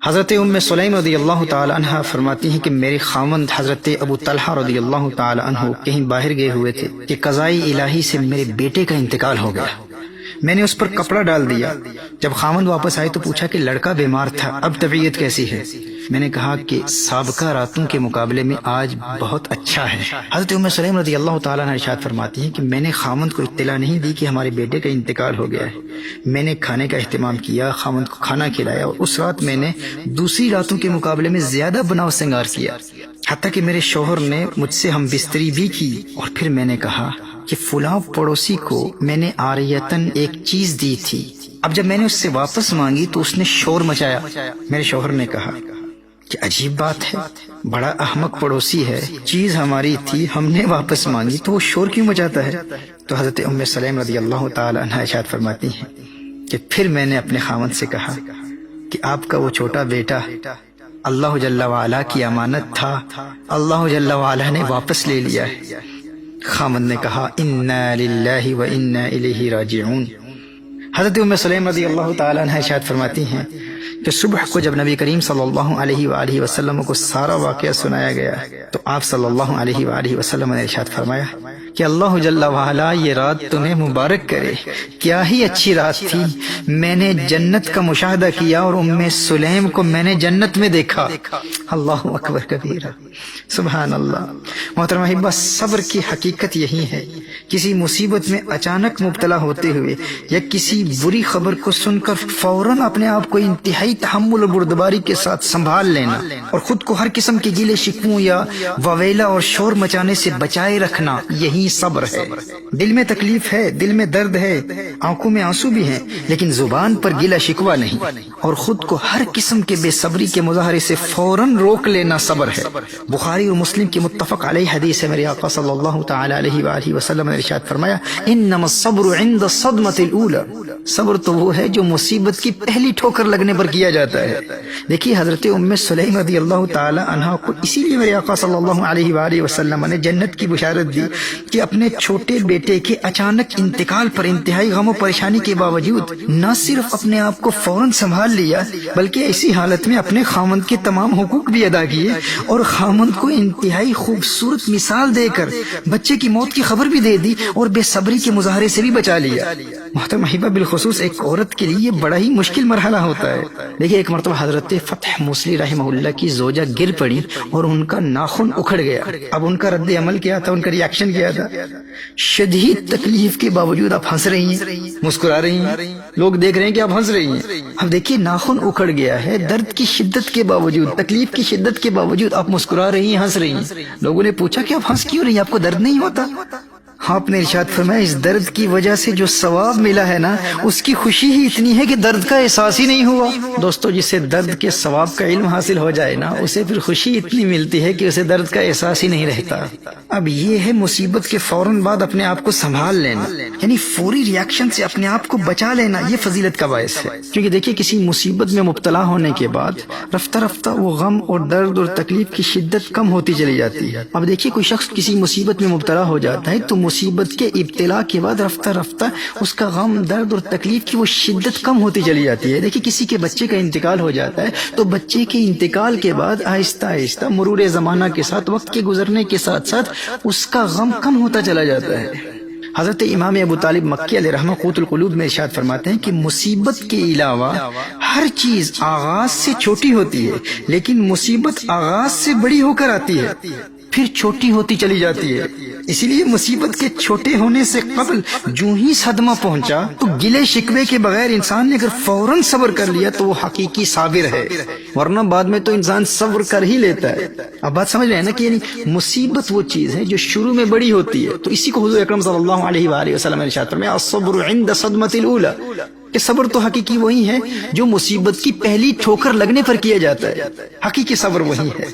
حضرت سلیم رضی اللہ تعالی عنہ فرماتی ہیں کہ میرے خاوند حضرت ابو طلحہ رضی اللہ تعالی عنہ کہیں باہر گئے ہوئے تھے کہ قضائی الہی سے میرے بیٹے کا انتقال ہو گیا۔ میں نے اس پر کپڑا ڈال دیا۔ جب خاوند واپس آئے تو پوچھا کہ لڑکا بیمار تھا، اب طبیعت کیسی ہے؟ میں نے کہا کہ سابقہ راتوں کے مقابلے میں آج بہت اچھا ہے۔ حضرت سلیم رضی اللہ تعالیٰ عنہ ارشاد فرماتی ہیں کہ میں نے خاوند کو اطلاع نہیں دی کہ ہمارے بیٹے کا انتقال ہو گیا ہے۔ میں نے کھانے کا اہتمام کیا، خاوند کو کھانا کھلایا، اور اس رات میں نے دوسری راتوں کے مقابلے میں زیادہ بناؤ سنگار کیا، حتیٰ کہ میرے شوہر نے مجھ سے ہم بستری بھی کی۔ اور پھر میں نے کہا کہ فلاں پڑوسی کو میں نے عاریتاً ایک چیز دی تھی، اب جب میں نے اس سے واپس مانگی تو اس نے شور مچایا۔ میرے شوہر نے کہا کہ عجیب بات ہے، بڑا احمق پڑوسی ہے، چیز ہماری تھی، ہم نے واپس مانگی تو وہ شور کیوں مچاتا ہے؟ تو حضرت سلیم رضی اللہ تعالی عنہ ارشاد فرماتی ہیں کہ پھر میں نے اپنے خاوند سے کہا کہ آپ کا وہ چھوٹا بیٹا اللہ جل وعلا کی امانت تھا، اللہ جل وعلا نے واپس لے لیا ہے۔ خاوند نے کہا انا للہ و انا الیہ راجعون۔ حضرت سلیم رضی اللہ تعالی عنہ ارشاد فرماتی ہیں کہ صبح کو جب نبی کریم صلی اللہ علیہ وآلہ وسلم کو سارا واقعہ سنایا گیا تو آپ صلی اللہ علیہ وآلہ وسلم نے ارشاد فرمایا کہ اللہ جل وعلا یہ رات تمہیں مبارک کرے، کیا ہی اچھی رات تھی، میں نے جنت کا مشاہدہ کیا اور سلیم کو میں نے جنت میں دیکھا۔ اللہ اکبر کبیرہ، سبحان اللہ۔ محترم احبہ، صبر کی حقیقت یہی ہے، کسی مصیبت میں اچانک مبتلا ہوتے ہوئے یا کسی بری خبر کو سن کر فوراً اپنے آپ کو انتہائی تحمل اور بردباری کے ساتھ سنبھال لینا اور خود کو ہر قسم کے گیلے شکووں یا وویلا اور شور مچانے سے بچائے رکھنا، یہی صبر ہے۔ دل میں تکلیف ہے، دل میں درد ہے، آنکھوں میں آنسو بھی ہیں، لیکن زبان پر گیلا شکوہ نہیں، اور خود کو ہر قسم کے بے صبری کے مظاہرے سے فوراً روک لینا صبر ہے۔ بخاری اور مسلم کی متفق علیہ حدیث ہے، میرے آقا صلی اللہ تعالی علیہ وآلہ وسلم نے ارشاد فرمایا انما الصبر عند الصدمۃ الاولى، صبر تو وہ ہے جو مصیبت کی پہلی ٹھوکر لگنے پر کیا جاتا ہے۔ دیکھیے حضرت سلیم رضی اللہ تعالی عنہ کو اسی لیے میرے آقا صلی اللہ علیہ وآلہ وسلم نے جنت کی بشارت دی کہ اپنے چھوٹے بیٹے کے اچانک انتقال پر انتہائی غم و پریشانی کے باوجود نہ صرف اپنے آپ کو فوراً سنبھال لیا بلکہ ایسی حالت میں اپنے خاوند کے تمام حقوق بھی ادا کیے اور خاوند کو انتہائی خوبصورت مثال دے کر بچے کی موت کی خبر بھی دے دی اور بے صبری کے مظاہرے سے بھی بچا لیا۔ محترم احبہ، بالخصوص ایک عورت کے لیے یہ بڑا ہی مشکل مرحلہ ہوتا ہے۔ دیکھیے ایک مرتبہ حضرت فتح موصلی رحمہ اللہ کی زوجہ گر پڑی اور ان کا ناخن اکھڑ گیا۔ اب ان کا رد عمل کیا تھا، ان کا ریاکشن کیا تھا؟ شدید تکلیف کے باوجود آپ ہنس رہی ہیں، مسکرا رہی ہیں، لوگ دیکھ رہے ہیں کہ آپ ہنس رہی ہیں۔ اب دیکھیے ناخن اکھڑ گیا ہے، درد کی شدت کے باوجود، تکلیف کی شدت کے باوجود آپ مسکرا رہی ہیں، ہنس رہی ہیں۔ لوگوں نے پوچھا کہ آپ ہنس کیوں رہی ہیں، آپ کو درد نہیں ہوتا؟ آپ نے ارشاد فرمایا اس درد کی وجہ سے جو ثواب ملا ہے نا، اس کی خوشی ہی اتنی ہے کہ درد کا احساس ہی نہیں ہوا۔ دوستو، جسے درد کے ثواب کا علم حاصل ہو جائے نا، اسے پھر خوشی اتنی ملتی ہے کہ اسے درد کا احساس ہی نہیں رہتا۔ اب یہ ہے مصیبت کے فوراً بعد اپنے آپ کو سنبھال لینا، یعنی فوری ریاکشن سے اپنے آپ کو بچا لینا، یہ فضیلت کا باعث ہے۔ کیونکہ دیکھیے کسی مصیبت میں مبتلا ہونے کے بعد رفتہ رفتہ وہ غم اور درد اور تکلیف کی شدت کم ہوتی چلی جاتی ہے۔ اب دیکھیے کوئی شخص کسی مصیبت میں مبتلا ہو جاتا ہے تو مصیبت کے ابتلا کے بعد رفتہ رفتہ اس کا غم، درد اور تکلیف کی وہ شدت کم ہوتی چلی جاتی ہے۔ دیکھیے کسی کے بچے کا انتقال ہو جاتا ہے تو بچے کے انتقال کے بعد آہستہ آہستہ مرور زمانہ کے ساتھ، وقت کے گزرنے کے ساتھ ساتھ اس کا غم کم ہوتا چلا جاتا ہے۔ حضرت امام ابو طالب مکی علیہ رحمہ قوت القلوب میں ارشاد فرماتے ہیں کہ مصیبت کے علاوہ ہر چیز آغاز سے چھوٹی ہوتی ہے، لیکن مصیبت آغاز سے بڑی ہو کر آتی ہے، پھر چھوٹی ہوتی چلی جاتی ہے۔ اسی لیے مصیبت کے چھوٹے ہونے سے قبل جو ہی صدمہ پہنچا تو گلے شکوے کے بغیر انسان نے اگر فوراً صبر کر لیا تو وہ حقیقی صابر ہے، ورنہ بعد میں تو انسان صبر کر ہی لیتا ہے۔ اب بات سمجھ رہے ہیں نا کہ یعنی مصیبت وہ چیز ہے جو شروع میں بڑی ہوتی ہے، تو اسی کو حضور اکرم صلی اللہ علیہ وآلہ وسلم نے ارشاد فرمایا الصبر عند صدمۃ الاولی، کہ صبر تو حقیقی وہی ہے جو مصیبت کی پہلی ٹھوکر لگنے پر کیا جاتا ہے، حقیقی صبر وہی ہے۔